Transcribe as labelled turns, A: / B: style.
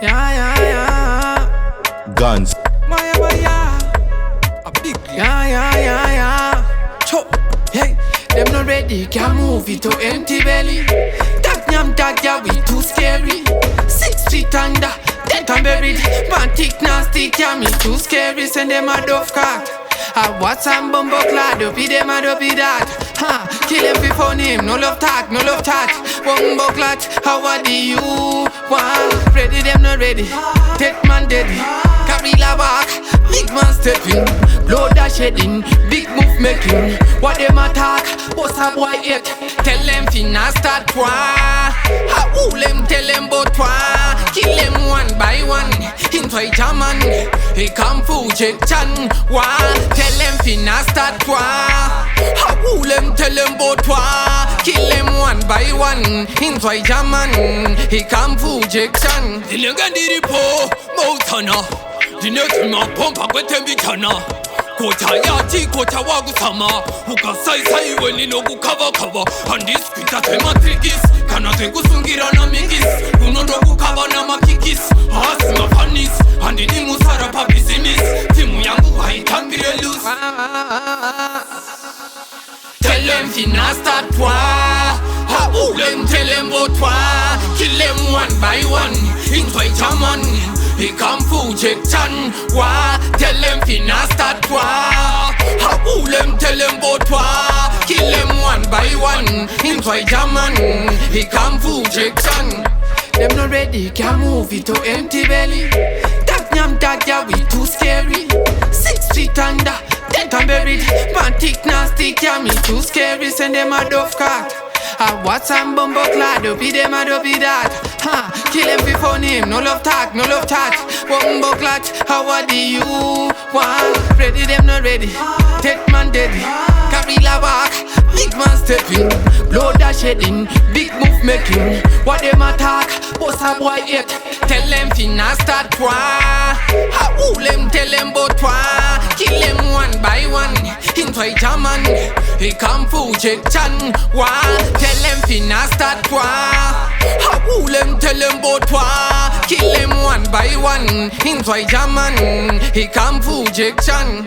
A: Yeah, yeah, yeah.
B: Gunz.
A: A big yeah. Cho, hey, them not ready, can't move it to empty belly. That nyam tag, yeah, we too scary. 6 feet under, dead and buried. Man thick nasty, yeah, me too scary. Send them a dove cock. I watch some bumbo clad, don't be them and don't be that. Kill him before him, no love talk, no love touch. Bumbo clad, how do you want? Ready, them not ready. Dead man dead. Kabila walk, big man stepping. Blood a shedding, big move making. What them attack, what's a boy yet? Tell them finna start war. Who them tell them but war? Kill them one by one. Inside German, he come full check chan war. Tell them finna start war. Who them tell them but war? Kill them one by one. Inside German, he come full check chan.
C: Dilengandiri po mautana. Dinetima pompa kwetembitana. Kocha yati kocha wagusama. Ukasai sai weni no kukava kava. Andis kita tema trikis. Kana tengu sungira na mingis. Kuno no kukava na makikis. Asima panis. Andi ni musara pa business. Timu yangu haitambire loose.
A: Tell them finna start war. Who them tell them about war? Kill them one by one. Inside German, he come full check chan war. Tell them finna start war. Who them tell them about war? Kill them one by one. Inside German, he come full check chan. Them not ready, can't move it to empty belly. That nyam tag, yeah, we too scary. 6 feet under, dead and buried. Man thick nasty, yeah, me too scary. Send them a dove cock. I watch some bumbo clad, don't be them and don't be that. Kill him before him, no love talk, no love touch. Bumbo clad, how do you want? Ready, them not ready. Dead man dead. Kabila walk, big man stepping. Blood a shedding, big move making. What them attack, what's a boy yet? Tell them finna start war. Who them tell them but war? Kill them one by one. Inside German, he come full check chan war. Tell them finna start war. Who them tell them but war? Kill them one by one. Inside German, he come full check chan.